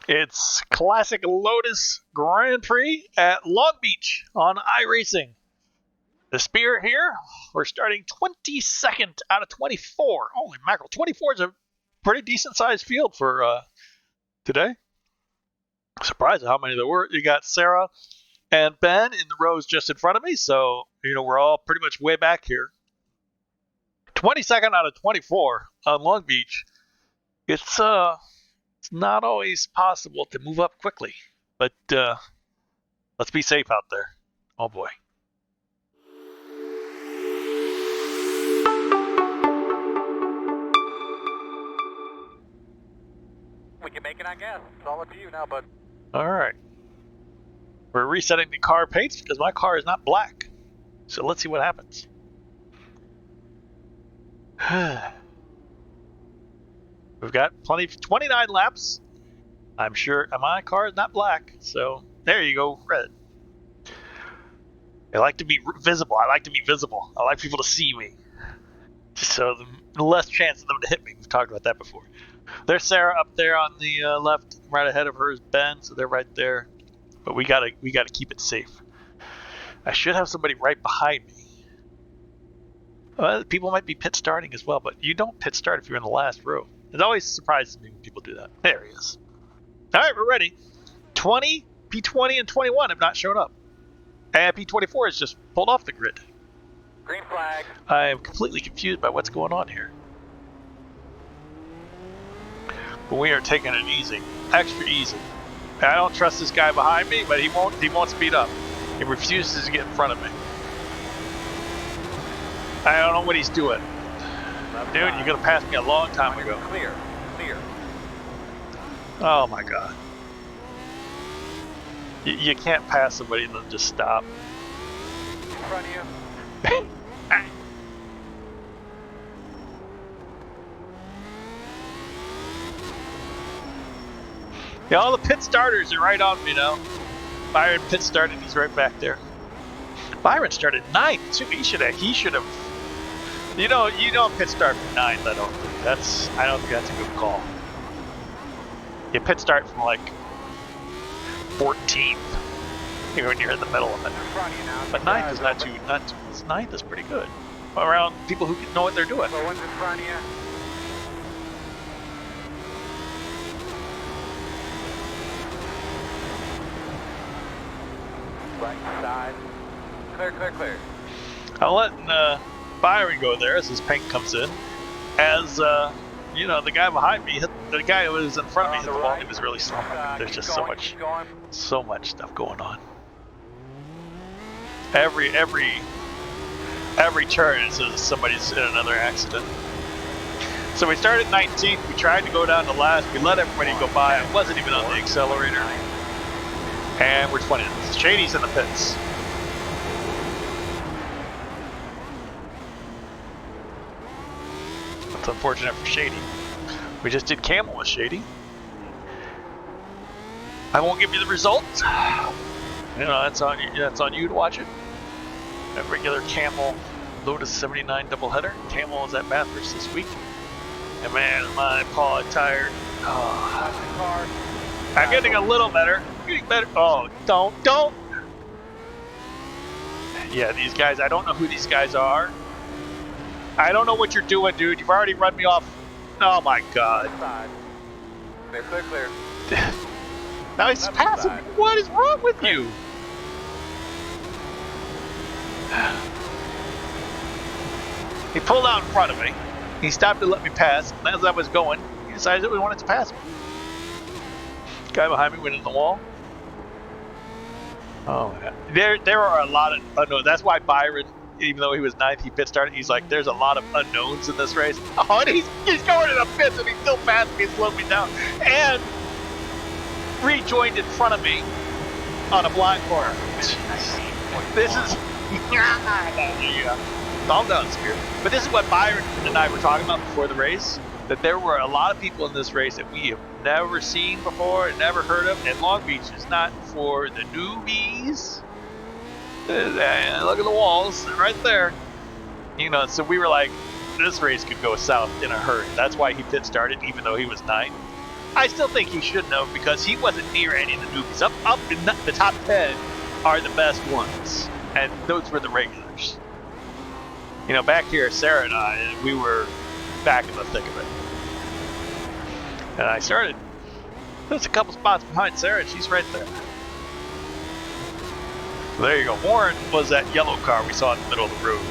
It's classic Lotus Grand Prix at Long Beach on iRacing. The Spear here. We're starting 22nd out of 24. Holy mackerel. 24 is a pretty decent sized field for today. Surprised at how many there were. You got Sarah and Ben in the rows just in front of me. So, we're all pretty much way back here. 22nd out of 24 on Long Beach. It's not always possible to move up quickly, but let's be safe out there. Oh boy. We can make it, I guess. It's all up to you now, bud. All right. We're resetting the car paints because my car is not black. So let's see what happens. We've got plenty of 29 laps. I'm sure my car is not black. So there you go, red. I like to be visible. I like people to see me. So the less chance of them to hit me. We've talked about that before. There's Sarah up there on the left. Right ahead of her is Ben. So they're right there. But we gotta keep it safe. I should have somebody right behind me. People might be pit starting as well, but you don't pit start if you're in the last row. It always surprises me when people do that. There he is. All right, we're ready. 20, P20, and 21 have not shown up. And P24 has just pulled off the grid. Green flag. I am completely confused by what's going on here. But we are taking it easy. Extra easy. I don't trust this guy behind me, but he won't speed up. He refuses to get in front of me. I don't know what he's doing. Dude, you're going to pass me a long time ago. Clear. Oh my god. You can't pass somebody and then just stop. In front of you. Yeah, all the pit starters are right on me now. Byron pit started, he's right back there. Byron started 9th too. He should have. You don't pit start from 9th, I don't think. I don't think that's a good call. You pit start from like 14th. When you're in the middle of it. But 9th is not too. 9th is pretty good. Around people who know what they're doing. So one's in front of you. Right side. Clear. I'm letting Byron go there as his paint comes in. As the guy behind me, the guy who was in front of me, hit the wall. He was really slow. There's just so much stuff going on. Every turn it says somebody's in another accident. So we started 19th. We tried to go down to last. We let everybody go by. I wasn't even on the accelerator. And we're 20th. Shady's in the pits. That's unfortunate for Shady. We just did Camel with Shady. I won't give you the results. That's on you. That's on you to watch it. A regular Camel Lotus 79 doubleheader. Camel is at Bathurst this week. And man, my paw is tired. Oh. I'm getting a little better. Getting better. Oh, don't. Yeah, these guys. I don't know who these guys are. I don't know what you're doing, dude. You've already run me off. Oh my god. Clear. Now he's passing. What is wrong with you? He pulled out in front of me. He stopped to let me pass. And as I was going, he decided that we wanted to pass me. Guy behind me went in the wall. Oh my god. There are a lot of unknowns. That's why Byron, even though he was 9th, he pit started. He's like, there's a lot of unknowns in this race. Oh, and he's going to the pits and he still passed me and slowed me down. And rejoined in front of me on a blind corner. This is... Calm down, Spear. But this is what Byron and I were talking about before the race. That there were a lot of people in this race that we have never seen before and never heard of. And Long Beach is not for the newbies. Look at the walls right there. So we were like, this race could go south in a hurry. That's why he pit started, even though he was 9th. I still think he should know because he wasn't near any of the newbies. Up in the top 10 are the best ones, and those were the regulars. You know, back here, Sarah and I, we were back in the thick of it. And I started, there's a couple spots behind Sarah, and she's right there. So there you go. Warren was that yellow car we saw in the middle of the road.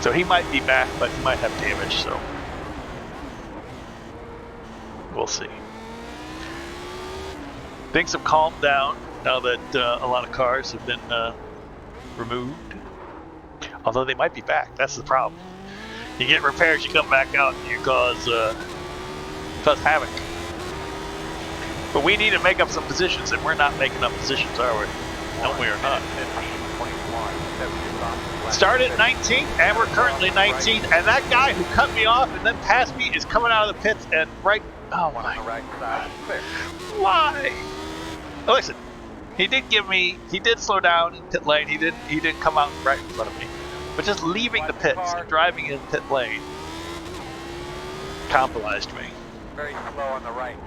So he might be back, but he might have damage, so we'll see. Things have calmed down now that a lot of cars have been removed. Although they might be back. That's the problem. You get repairs, you come back out, and you cause havoc. But we need to make up some positions, and we're not making up positions, are we? No, we are not. Started at 19th, and we're currently 19th. And that guy who cut me off and then passed me is coming out of the pits and right. Oh my! Right side, clear. Why? Oh, listen, he did slow down in pit lane. He didn't come out right in front of me. But just leaving the pits and driving in pit lane compromised me. Very slow on the right.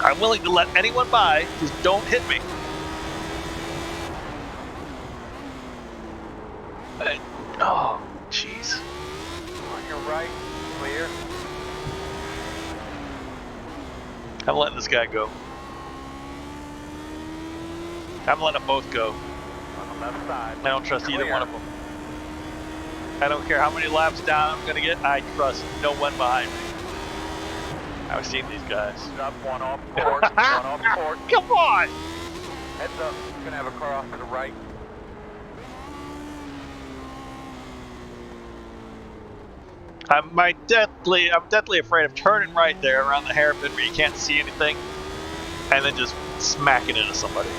I'm willing to let anyone by, just don't hit me. Oh, jeez. On your right, clear. I'm letting this guy go. I'm letting them both go. On the left side. I don't trust clear. either one of them. I don't care how many laps down I'm gonna get. I trust no one behind me. I've seen these guys. Up, one off port, one off port. Come on! Heads up, gonna have a car off to the right. I'm deathly afraid of turning right there around the hairpin where you can't see anything, and then just smacking into somebody.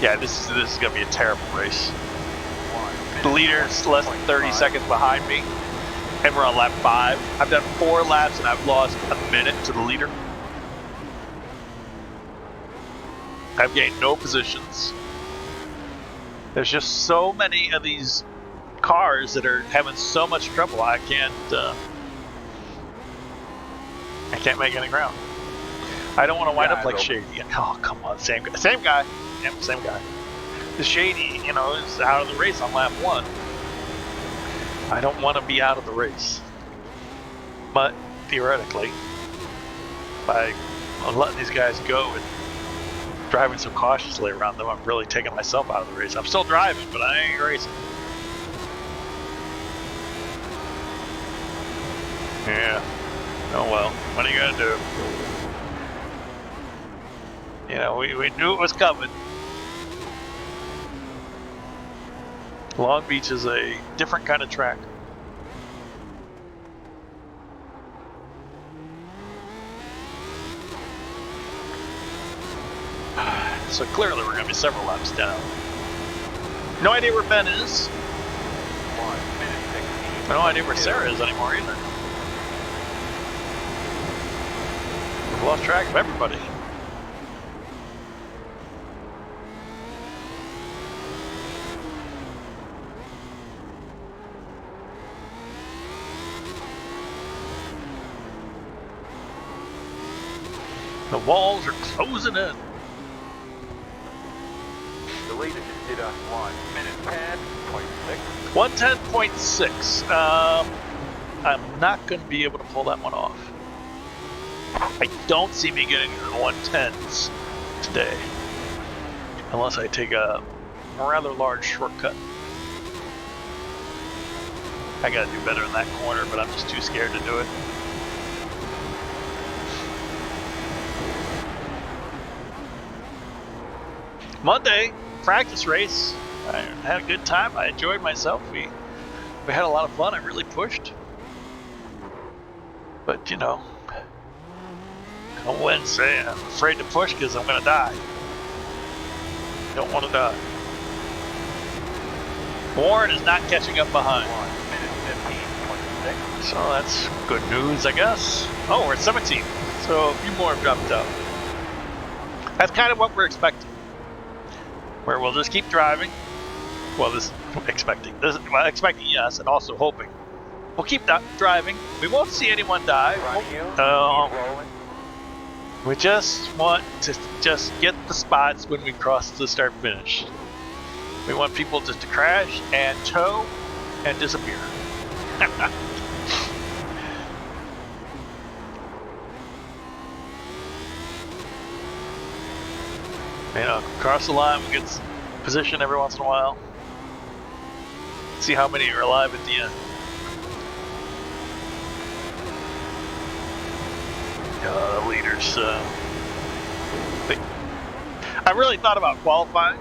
Yeah, this is gonna be a terrible race. The leader's less than 30 seconds behind me, and we're on lap 5. I've done 4 laps and I've lost a minute to the leader. I've gained no positions. There's just so many of these cars that are having so much trouble. I can't make any ground. I don't want to wind up like Shady. Oh, come on, same guy. Yep, same guy. The Shady, you know, is out of the race on lap 1. I don't want to be out of the race. But theoretically, by letting these guys go and driving so cautiously around them, I'm really taking myself out of the race. I'm still driving, but I ain't racing. Yeah. Oh well. What are you gonna do? You know, we knew it was coming. Long Beach is a different kind of track. So clearly we're going to be several laps down. No idea where Ben is. 1 minute 16. No idea where Sarah is anymore either. We've lost track of everybody. The walls are closing in. The leader just did a 1 minute 10.6. 110.6. I'm not going to be able to pull that one off. I don't see me getting to the 110s today. Unless I take a rather large shortcut. I got to do better in that corner, but I'm just too scared to do it. Monday, practice race. I had a good time. I enjoyed myself. We had a lot of fun. I really pushed. But, you know, on Wednesday, I'm afraid to push because I'm going to die. Don't want to die. Warren is not catching up behind. 1 minute 15.6. So that's good news, I guess. Oh, we're at 17. So a few more have dropped out. That's kind of what we're expecting. Where we'll just keep driving. Well, expecting, yes, and also hoping We'll keep driving. We won't see anyone die. Front of you. Keep rolling. We just want to just get the spots when we cross the start finish. We want people just to crash and tow and disappear. You know, cross the line, we get position every once in a while. See how many are alive at the end. The leaders. I really thought about qualifying.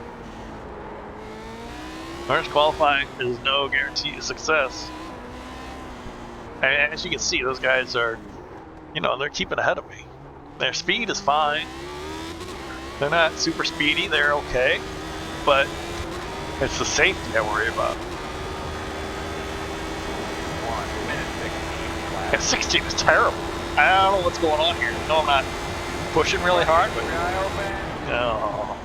First, qualifying is no guarantee of success. And as you can see, those guys are, you know, they're keeping ahead of me. Their speed is fine. They're not super speedy, they're okay. But it's the safety I worry about. 1 minute 16. And 16 is terrible. I don't know what's going on here. No, I'm not pushing really hard, but no.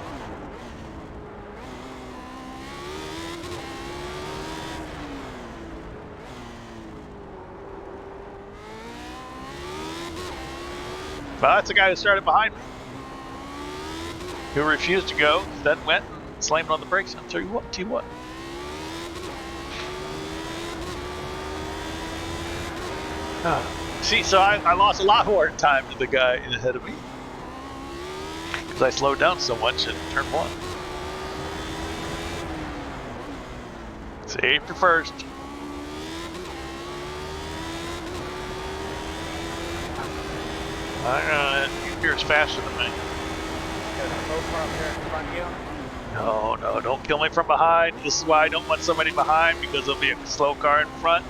Well, that's the guy who started behind me, who refused to go, then went and slammed on the brakes. And I'll tell you what. See, so I lost a lot more time to the guy ahead of me because I slowed down so much in turn 1. Safety first. You're faster than me. No, don't kill me from behind. This is why I don't want somebody behind, because there'll be a slow car in front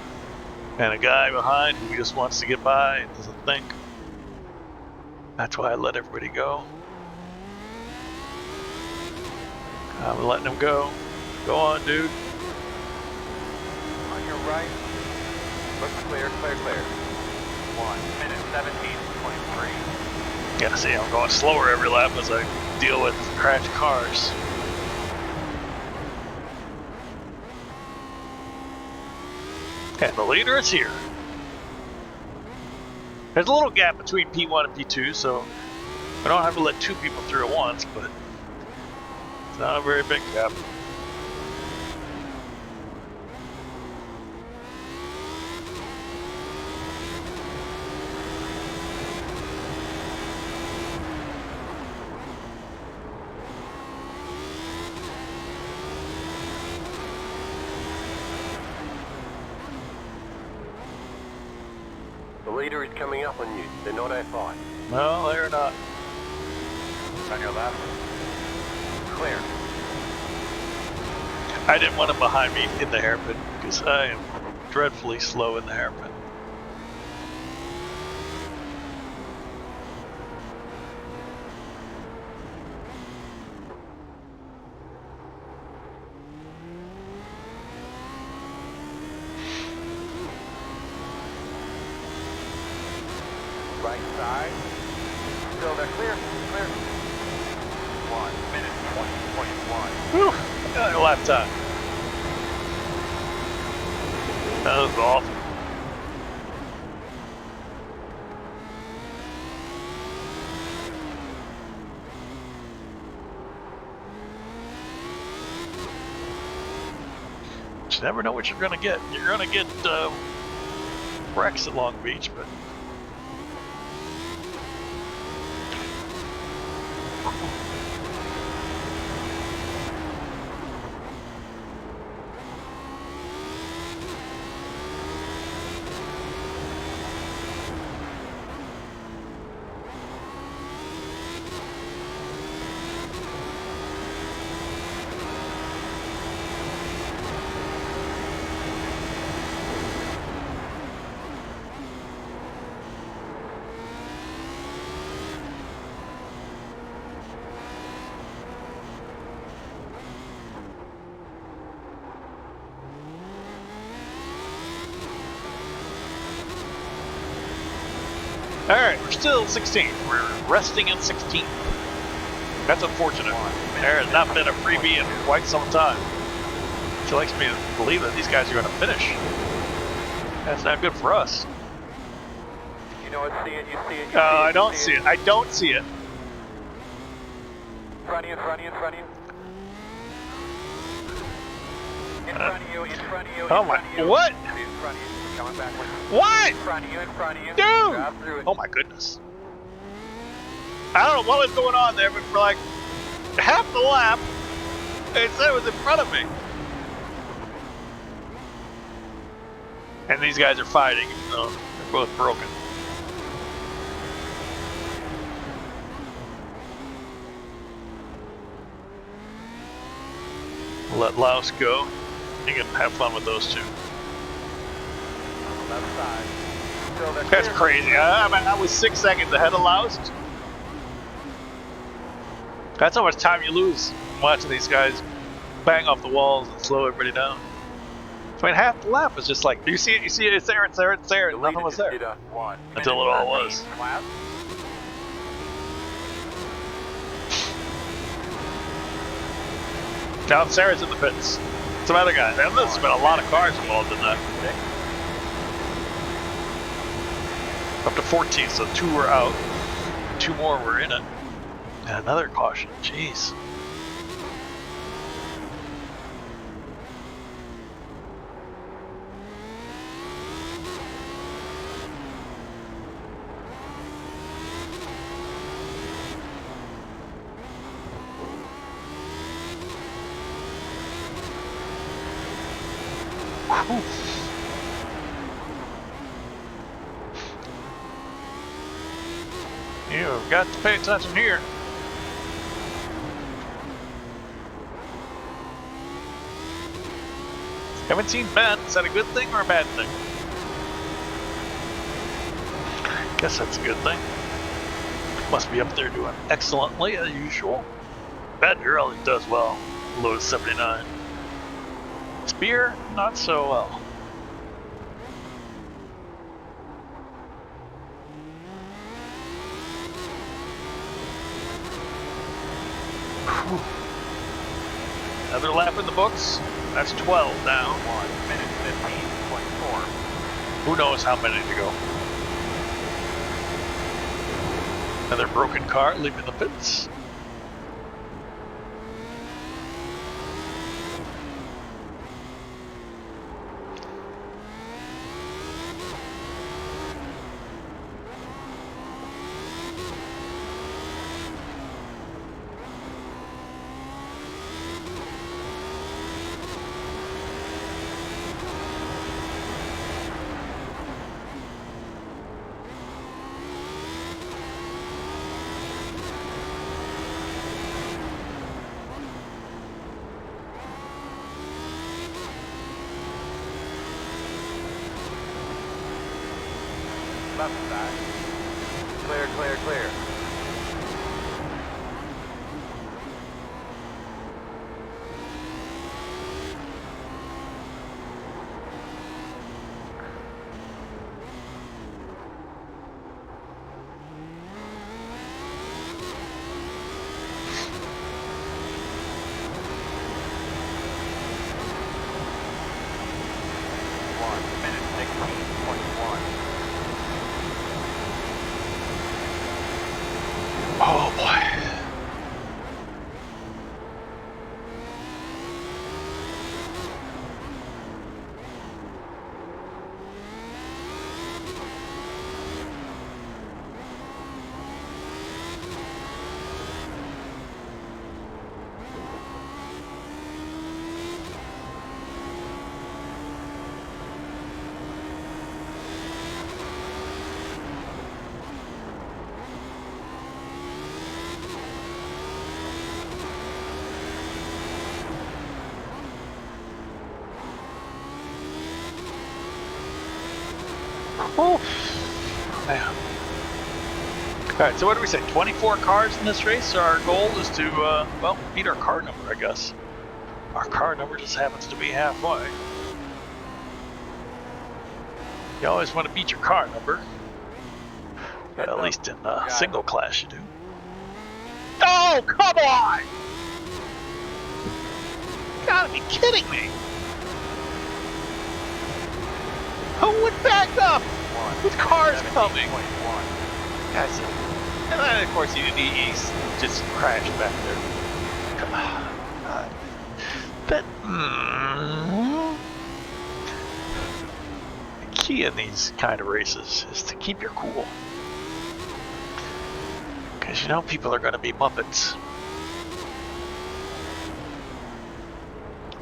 and a guy behind who just wants to get by and doesn't think. That's why I let everybody go. I'm letting them go. Go on, dude. On your right. Looks clear. 1 minute 17.3. Yeah, see, I'm going slower every lap as I deal with crashed cars. And the leader is here. There's a little gap between P1 and P2, so I don't have to let 2 people through at once, but it's not a very big gap. The leader is coming up on you. They're not A5. No, they're not. On your left. Clear. I didn't want him behind me in the hairpin because I am dreadfully slow in the hairpin. Right side. Still there. Clear. 1 minute 20.1. Whew, lap time. That was awful. You never know what you're gonna get. You're gonna get wrecks at Long Beach, but alright, we're still 16th. We're resting in 16th. That's unfortunate. There has not been a freebie in quite some time. She likes me to believe that these guys are going to finish. That's not good for us. You know it, see it, you see it, you see it. I don't see it. I don't see it. In front of you, in front of you, in front of you. In front of you, in front of you, Oh in my, front of you. what? In front of you, coming back with What? in front of you, in front of you. Dude! Drive through it. Oh my goodness. I don't know what was going on there, but for like half the lap, it said it was in front of me. And these guys are fighting, even though they're both broken. Let Laos go. You can have fun with those two. Left side. Still there. That's crazy. I was 6 seconds ahead of Laos. That's how much time you lose watching these guys bang off the walls and slow everybody down. I mean, half the lap was just like, you see it, it's there, it's there, it's there, and nothing was there. Until it all was. Now Sarah's in the pits. Some other guys. And there's been a lot of cars involved in that. Up to 14, so 2 were out. 2 more were in it. And another caution. Jeez. You've got to pay attention here. Haven't seen Ben. Is that a good thing or a bad thing? Guess that's a good thing. Must be up there doing excellently as usual. Ben really does well. Lotus 79. Spear, not so well. Whew. Another lap in the books. That's 12 now. 1 minute 15.4. Who knows how many to go. Another broken car leaving the pits. Left side. Clear, clear, clear. Oh boy. Oh, man. Alright, so what do we say? 24 cars in this race? So our goal is to, well, beat our car number, I guess. Our car number just happens to be halfway. You always want to beat your car number. At least in single class you do. Oh, come on! You gotta be kidding me! Who would back up? One. With cars coming. 17.1. Guys, and then of course he just crashed back there. Come on. That the key in these kind of races is to keep your cool, because you know people are going to be Muppets.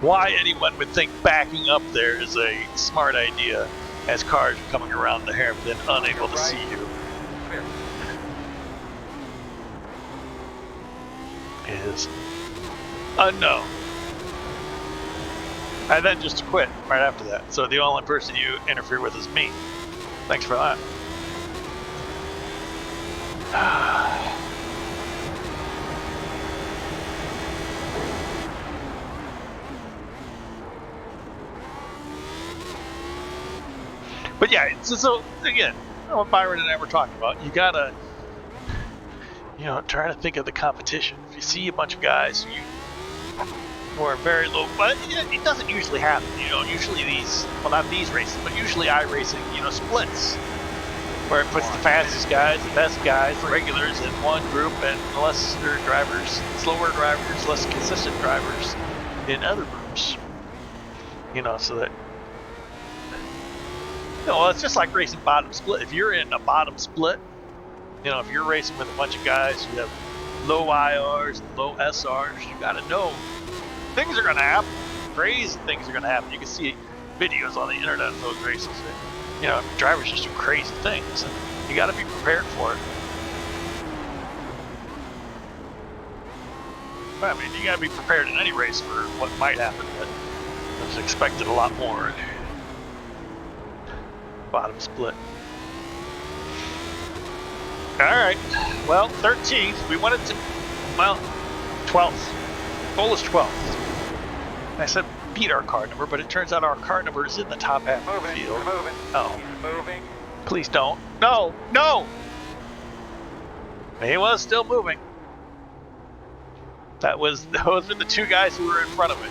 Why anyone would think backing up there is a smart idea as cars are coming around the hairpin, unable to see you, Clear. is unknown. And then just quit right after that. So the only person you interfere with is me. Thanks for that. But yeah, so again, what Byron and I were talking about, you gotta, try to think of the competition. If you see a bunch of guys who are very low, but it doesn't usually happen. Usually not these races, but usually iRacing, splits, where it puts the fastest guys, the best guys, the regulars in one group, and the lesser drivers, slower drivers, less consistent drivers in other groups. So that. It's just like racing bottom split. If you're in a bottom split, if you're racing with a bunch of guys who have low IRs, low SRs, you got to know things are going to happen. Crazy things are going to happen. You can see videos on the internet of those races. Drivers just do crazy things, and you got to be prepared for it. I mean, you got to be prepared in any race for what might happen, but it's expected a lot more. Bottom split. Alright, well, 13th. We wanted to, 12th. Goal is 12th. I said beat our car number, but it turns out our car number is in the top half of the field. Moving. Oh. Moving. Please don't. No! No! He was still moving. Those were the two guys who were in front of me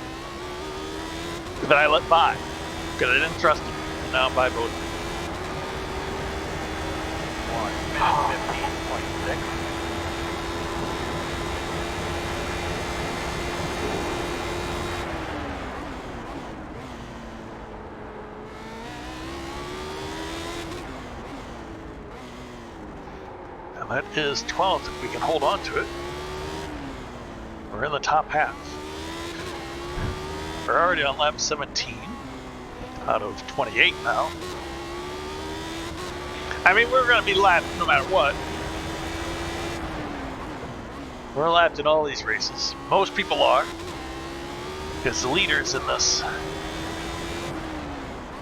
that I let by, because I didn't trust them. And now I'm by both. 1 minute 15.6. And that is 12th if we can hold on to it. We're in the top half. We're already on lap 17 out of 28 now. I mean, we're going to be lapped no matter what. We're lapped in all these races. Most people are, because the leaders in this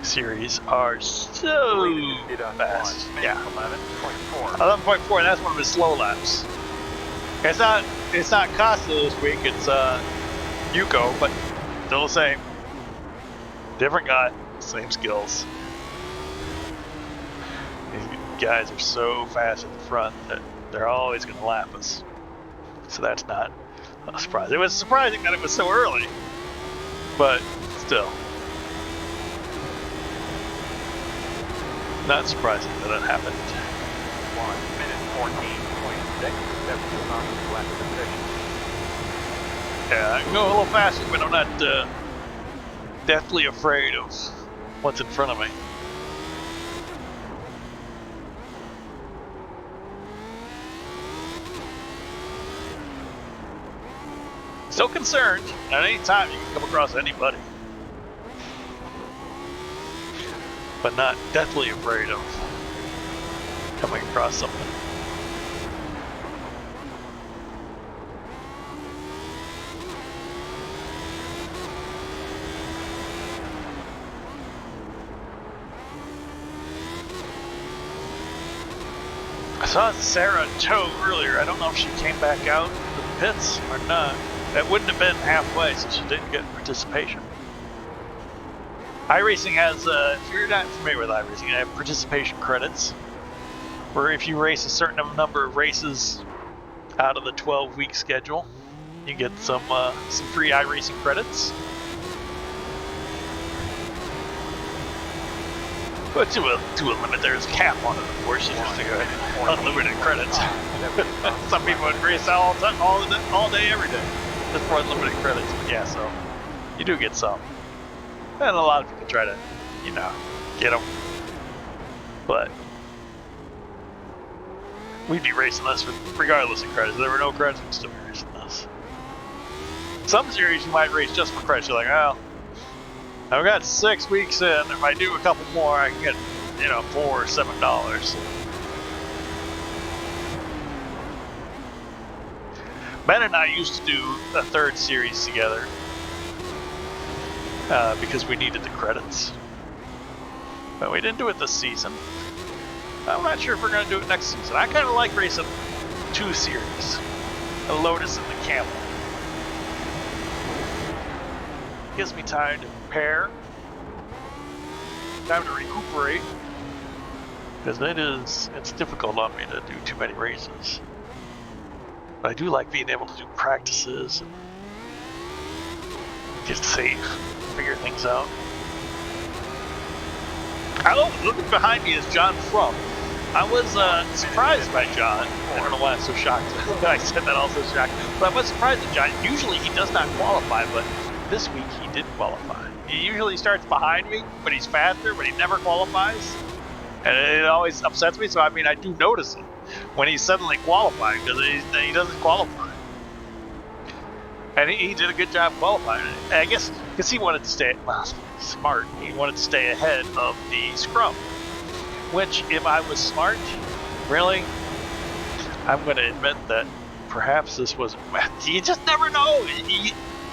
series are so fast. Yeah, 11.4. 11.4, and that's one of his slow laps. It's not Costa this week. It's Yuko, but still the same. Different guy, same skills. These guys are so fast at the front that they're always going to lap us. So that's not a surprise. It was surprising that it was so early, but still. Not surprising that it happened. 1 minute 14.6. That's not the last position. Yeah, I can go a little faster, but I'm not deathly afraid of what's in front of me. Still concerned. At any time you can come across anybody. But not deathly afraid of coming across something. I saw Sarah tow earlier. I don't know if she came back out of the pits or not. That wouldn't have been halfway, so she didn't get participation. iRacing has, if you're not familiar with iRacing, they have participation credits, where if you race a certain number of races out of the 12-week schedule, you get some free iRacing credits. But to a limit, there's a cap on it, of course. You just to go unlimited credits. Some people would race all day, every day, just for unlimited credits. But yeah, so you do get some, and a lot of people try to, get them. But we'd be racing this regardless of credits. If there were no credits, we'd still be racing this. Some series you might race just for credits. You're like, well, I've got 6 weeks in. If I do a couple more, I can get, $4 or $7. Ben and I used to do a third series together because we needed the credits. But we didn't do it this season. I'm not sure if we're going to do it next season. I kind of like racing 2 series. The Lotus and the Camel. Gives me time to prepare. Time to recuperate. Because it's difficult on me to do too many races. But I do like being able to do practices and get safe, figure things out. Looking behind me is John Frum. I was surprised by John. I don't know why I'm so shocked. I said that also shocked. But I was surprised at John. Usually he does not qualify, but this week he did qualify. He usually starts behind me, but he's faster, but he never qualifies. And it always upsets me, so I do notice it when he's suddenly qualifying, because he doesn't qualify. And he did a good job qualifying. And I guess because he wanted to stay smart. He wanted to stay ahead of the scrum. Which, if I was smart, really, I'm going to admit that perhaps this was. You just never know.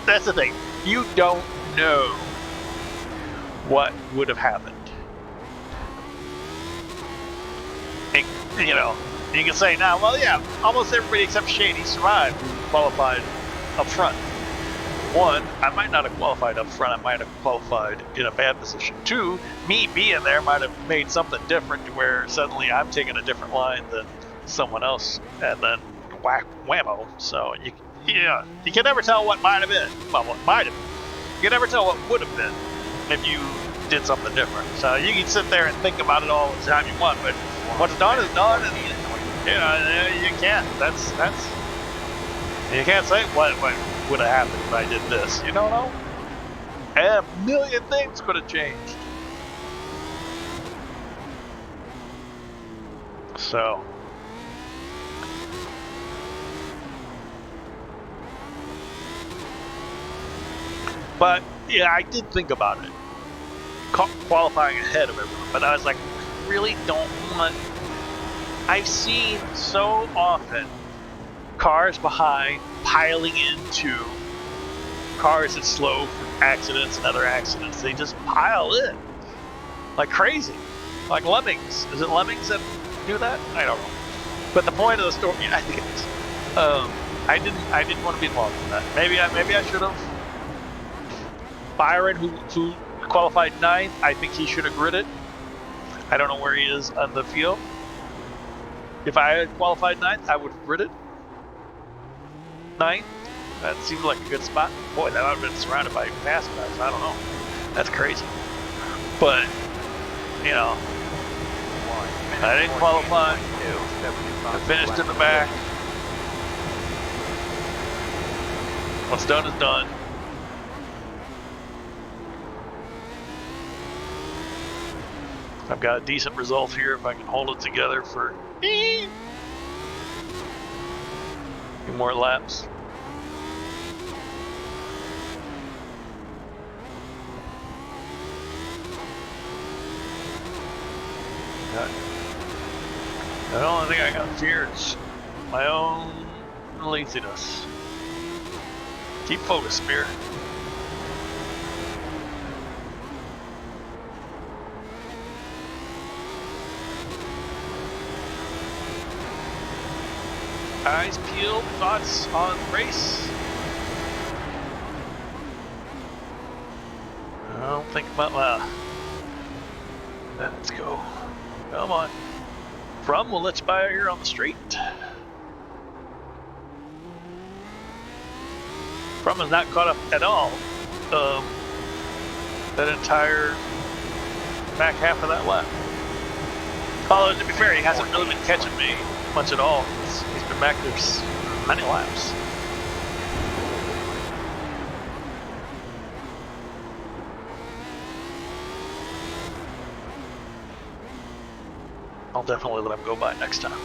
That's the thing. You don't know what would have happened. You can say now, well, yeah, almost everybody except Shady survived who qualified up front. 1, I might not have qualified up front. I might have qualified in a bad position. 2, me being there might have made something different to where suddenly I'm taking a different line than someone else, and then whammo. So you can never tell what might have been. Well, what might have been. You can never tell what would have been if you did something different. So you can sit there and think about it all the time you want, but what's done is done, and you can't. That's you can't say what would have happened if I did this. You don't know. And a million things could have changed. So. But yeah, I did think about it, qualifying ahead of everyone. But I was like, really don't want. I've seen so often cars behind piling into cars that slow from accidents and other accidents. They just pile in like crazy, like lemmings. Is it lemmings that do that? I don't know. But the point of the story, I think it is. I didn't want to be involved in that. Maybe I should have. Byron, who qualified 9th, I think he should have gridded. I don't know where he is on the field. If I had qualified 9th, I would have gridded 9th. That seemed like a good spot. Boy, that would have been surrounded by fast guys. I don't know. That's crazy. But, I didn't qualify. I finished in the back. What's done is done. I've got a decent result here if I can hold it together for a few more laps. The only thing I got to fear is my own laziness. Keep focused, Spear. Eyes peeled, thoughts on race? I don't think about that. Let's go. Come on. From, we'll let you by here on the street. From is not caught up at all. That entire back half of that lap. Although, to be fair, he hasn't really been catching me much at all. He's been back there many laps. I'll definitely let him go by next time.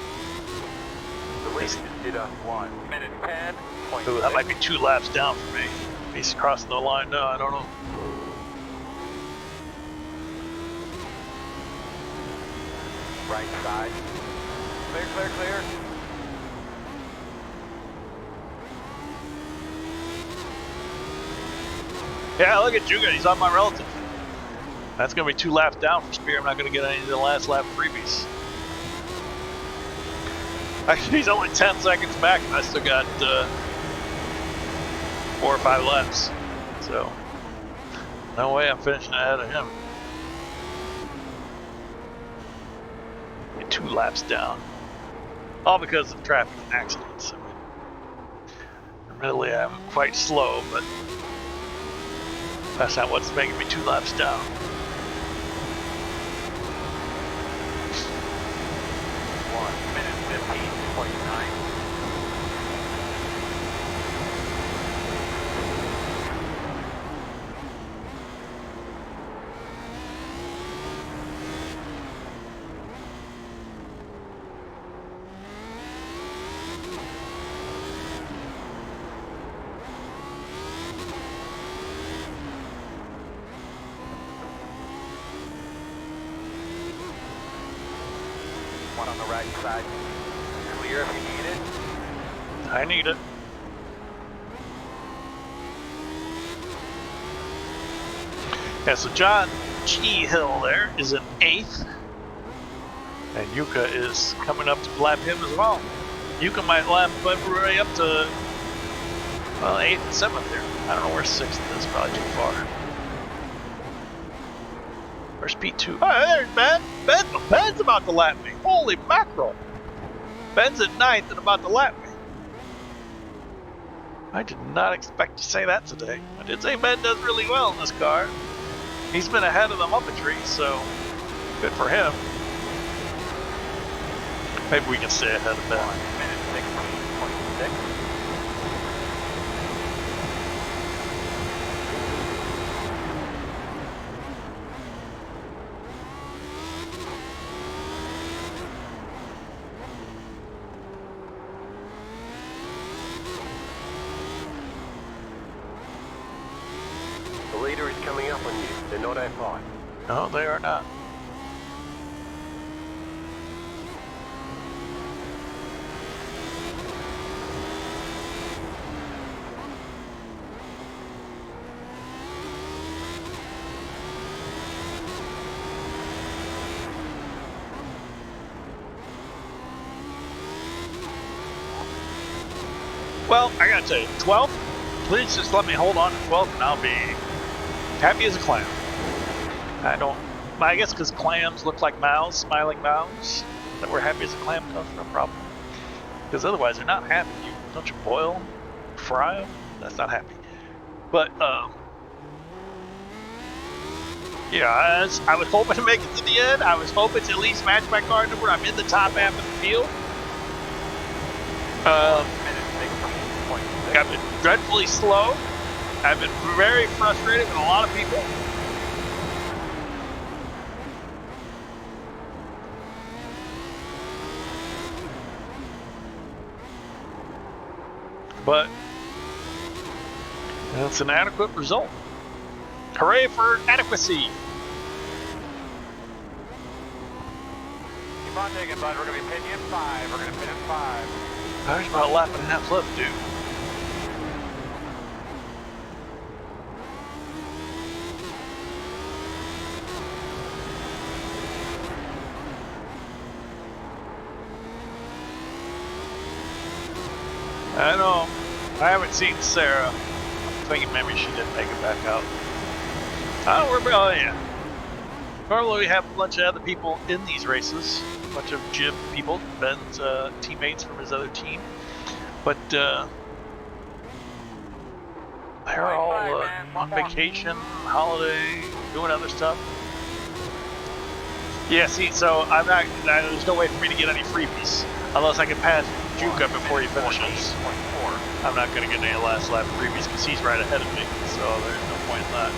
The race did a 1 minute 10.6. Ooh, that might be 2 laps down for me. He's crossing the line now, I don't know. Right side. Clear, clear, clear. Yeah, look at Juga, he's on my relative. That's going to be 2 laps down for Spear. I'm not going to get any of the last lap freebies. Actually, he's only 10 seconds back, and I still got 4 or 5 laps. So, no way I'm finishing ahead of him. 2 laps down. All because of traffic and accidents. I mean, admittedly, I'm quite slow, but that's not what's making me 2 laps down. One on the right side. Clear if you need it. I need it. Yeah, so John G. Hill there is in 8th. And Yuka is coming up to lap him as well. Yuka might lap everybody up to, well, 8th and 7th there. I don't know where 6th is, probably too far. Where's P2? Oh, there's Ben. Ben's about to lap me. Holy mackerel. Ben's at 9th and about to lap me. I did not expect to say that today. I did say Ben does really well in this car. He's been ahead of the Muppetry, so good for him. Maybe we can stay ahead of Ben. 1 minute 16.6. The leader is coming up on you. They're not A5. No, they are not. Well, I gotta tell you, 12th, please just let me hold on to 12th and I'll be happy as a clam. I guess because clams look like mouths, smiling mouths, that we're happy as a clam comes from, problem. Because otherwise they're not happy. Don't you boil, fry them? That's not happy. But, yeah, I was hoping to make it to the end. I was hoping to at least match my car number. I'm in the top half of the field. I've been dreadfully slow. I've been very frustrated with a lot of people. But it's an adequate result. Hooray for adequacy! Keep on digging, bud. We're going to be pitting in 5. We're going to pit in 5. There's about a lap and a half left, dude. I know. I haven't seen Sarah. I'm thinking maybe she didn't make it back out. Oh yeah. Normally we have a bunch of other people in these races. A bunch of Jim people, Ben's teammates from his other team. But they're all on vacation, holiday, doing other stuff. Yeah, see, so I'm not. There's no way for me to get any freebies unless I can pass Juka before he finishes. 14.4. I'm not going to get any last lap freebies because he's right ahead of me. So there's no point in that.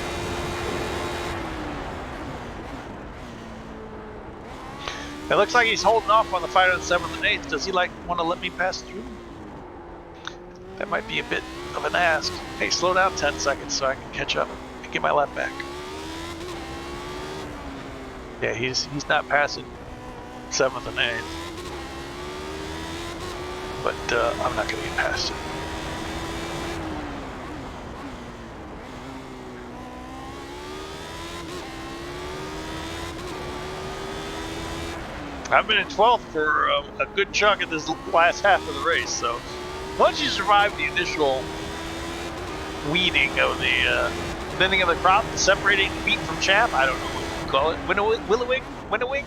It looks like he's holding off on the fight on 7th and 8th. Does he want to let me pass through? That might be a bit of an ask. Hey, slow down 10 seconds so I can catch up and get my lap back. Yeah, he's not passing 7th and 8th. But I'm not going to get past it. I've been in 12th for a good chunk of this last half of the race, so once you survive the initial weeding of the thinning of the crop, separating wheat from chaff, I don't know what you call it, winnowing.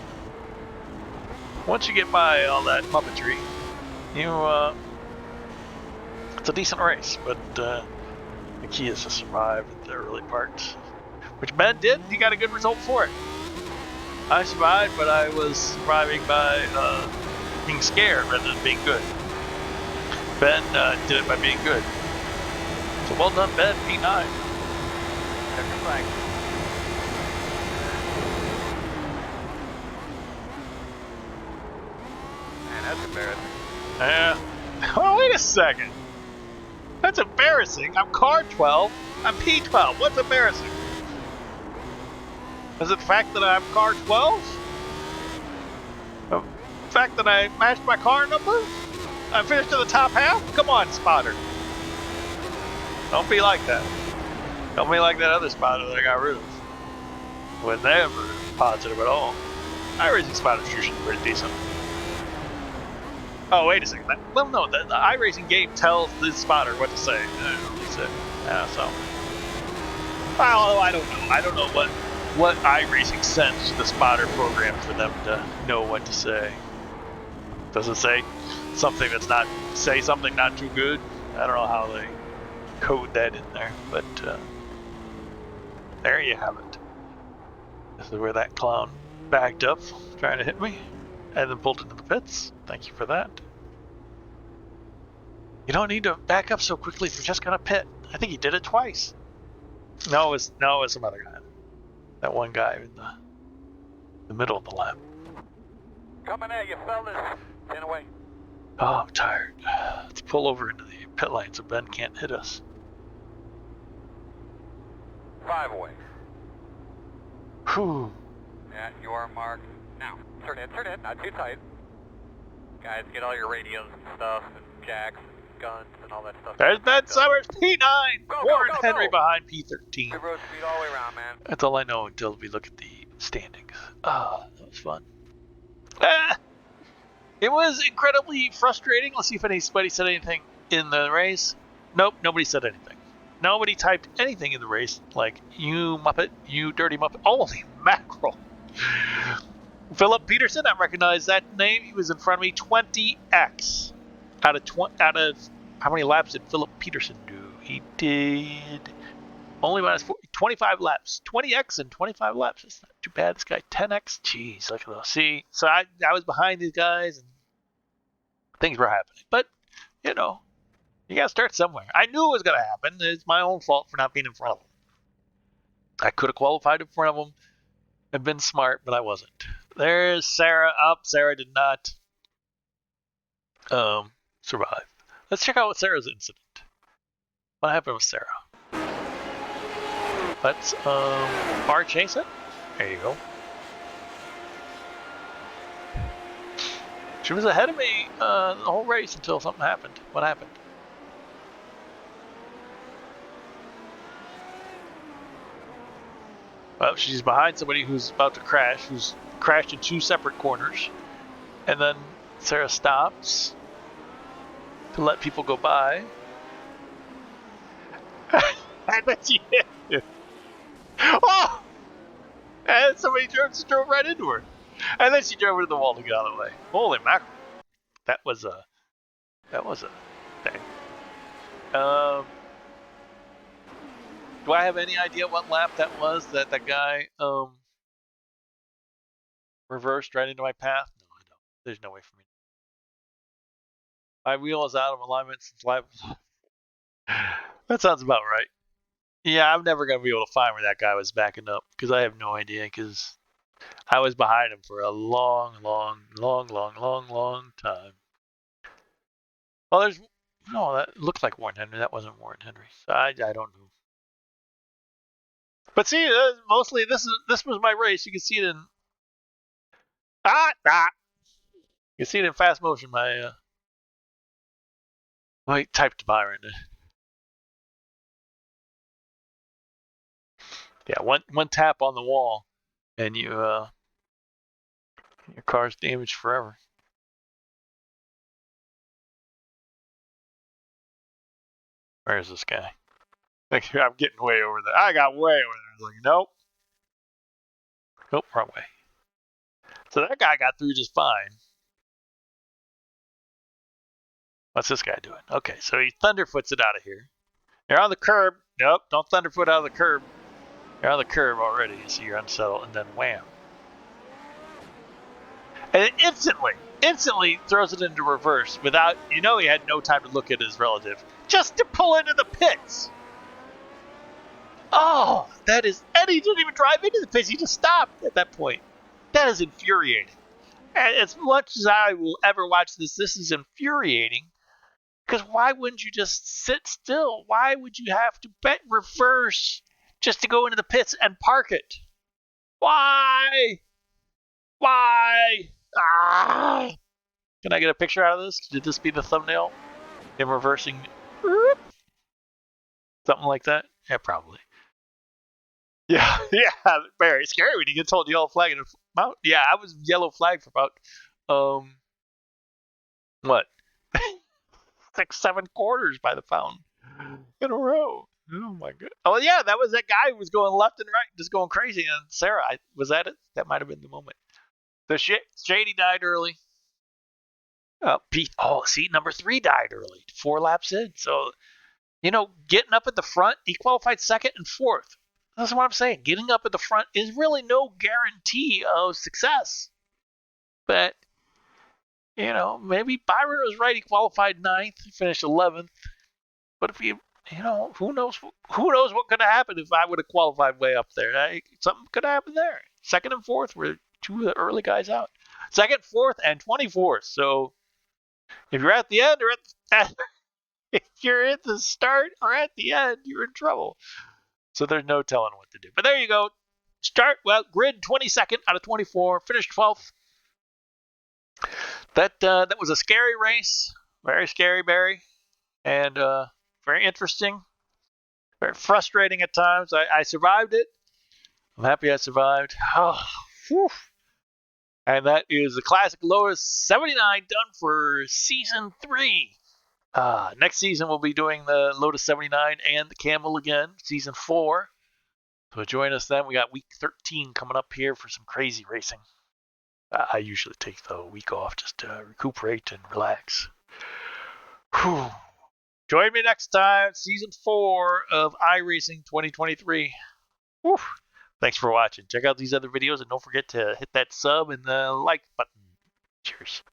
Once you get by all that puppetry, it's a decent race, but the key is to survive the early parts, which Ben did. He got a good result for it. I survived, but I was surviving by being scared rather than being good. Ben did it by being good. So well done, Ben, P9. Check your flag. Man, that's embarrassing. Yeah. Oh, wait a second. That's embarrassing. I'm car 12. I'm P12. What's embarrassing? Is it the fact that I'm car 12? The fact that I matched my car number? I finished in the top half? Come on, spotter. Don't be like that. Don't be like that other spotter that I got rid of. Was never positive at all. iRacing spotter's usually pretty decent. Oh, wait a second. Well, no, the iRacing game tells the spotter what to say. At least so. Well, I don't know. I don't know what iRacing sends to the spotter program for them to know what to say. Does it say something say something not too good? I don't know how they code that in there, but there you have it. This is where that clown backed up, trying to hit me, and then pulled into the pits. Thank you for that. You don't need to back up so quickly if you're just gonna pit. I think he did it twice. No, it was some other guy. That one guy in the middle of the lap. Coming at you, fellas. 10 away. Oh, I'm tired. Let's pull over into the pit lane so Ben can't hit us. 5 away. Whew. Yeah, you are marked. Now, turn in, not too tight. Guys, get all your radios and stuff, and jacks, and guns, and all that stuff. There's Ben Summers, P9! Go, Warren go, Henry go. behind P13. Good road speed all the way around, man. That's all I know until we look at the standings. Ah, that was fun. It was incredibly frustrating. Let's see if anybody said anything in the race. Nope, nobody said anything. Nobody typed anything in the race like, you Muppet, you dirty Muppet. Holy mackerel. Philip Peterson, I recognize that name. He was in front of me. 20x. Out of how many laps did Philip Peterson do? He did only minus 25 laps. 20x and 25 laps. That's not too bad. This guy 10x. Jeez, look at those. See, so I was behind these guys and things were happening. But, you gotta start somewhere. I knew it was gonna happen. It's my own fault for not being in front of them. I could have qualified in front of them and been smart, but I wasn't. There's Sarah. Sarah did not survive. Let's check out Sarah's incident. What happened with Sarah? Let's bar chase it. There you go. She was ahead of me the whole race until something happened. What happened? Well, she's behind somebody who's about to crash, who's crashed in 2 separate corners. And then Sarah stops to let people go by. And then she hit him. Oh! And somebody just drove right into her. And then she drove into the wall to get out of the way. Holy mackerel. That was a thing. Do I have any idea what lap that was that the guy reversed right into my path? No, I don't. There's no way for me. My wheel is out of alignment since life. That sounds about right. Yeah, I'm never gonna be able to find where that guy was backing up because I have no idea. Because I was behind him for a long time. Oh, there's no. That looked like Warren Henry. That wasn't Warren Henry. So I don't know. But see, mostly this was my race. You can see it in You can see it in fast motion. My typed Byron. Yeah, one tap on the wall, and your car's damaged forever. Where's this guy? I'm getting way over there. I got way over there. I was like, nope. Nope, wrong way. So that guy got through just fine. What's this guy doing? Okay, so he thunderfoots it out of here. You're on the curb. Nope, don't thunderfoot out of the curb. You're on the curb already, so you're unsettled, and then wham. And it instantly throws it into reverse without, he had no time to look at his relative. Just to pull into the pits. Oh, and he didn't even drive into the pits. He just stopped at that point. That is infuriating. And as much as I will ever watch this is infuriating. Because why wouldn't you just sit still? Why would you have to bet reverse just to go into the pits and park it? Why? Ah! Can I get a picture out of this? Did this be the thumbnail? Him reversing? Something like that? Yeah, probably. Yeah, very scary when you get told yellow flag in a mountain. Yeah, I was yellow flag for about, what? 6-7 quarters by the fountain in a row. Oh my god. Oh yeah, that was that guy who was going left and right, just going crazy. And Sarah, was that it? That might have been the moment. The Shady died early. Pete, number 3 died early, 4 laps in. So, getting up at the front, he qualified 2nd and 4th. That's what I'm saying. Getting up at the front is really no guarantee of success. But, maybe Byron was right. He qualified 9th, he finished 11th. But if who knows what could have happened if I would have qualified way up there. Something could have happened there. 2nd and 4th were 2 of the early guys out. 2nd, 4th, and 24th. So if you're at the end or if you're at the start or at the end, you're in trouble. So there's no telling what to do. But there you go. Grid 22nd out of 24, finished 12th. That was a scary race. Very scary, Barry. And very interesting. Very frustrating at times. I survived it. I'm happy I survived. Oh, whew. And that is the classic Lotus 79 done for season 3. Next season we'll be doing the Lotus 79 and the Camel again, season 4. So join us then. We got week 13 coming up here for some crazy racing. I usually take the week off just to recuperate and relax. Whew. Join me next time, season 4 of iRacing 2023. Whew. Thanks for watching. Check out these other videos and don't forget to hit that sub and the like button. Cheers.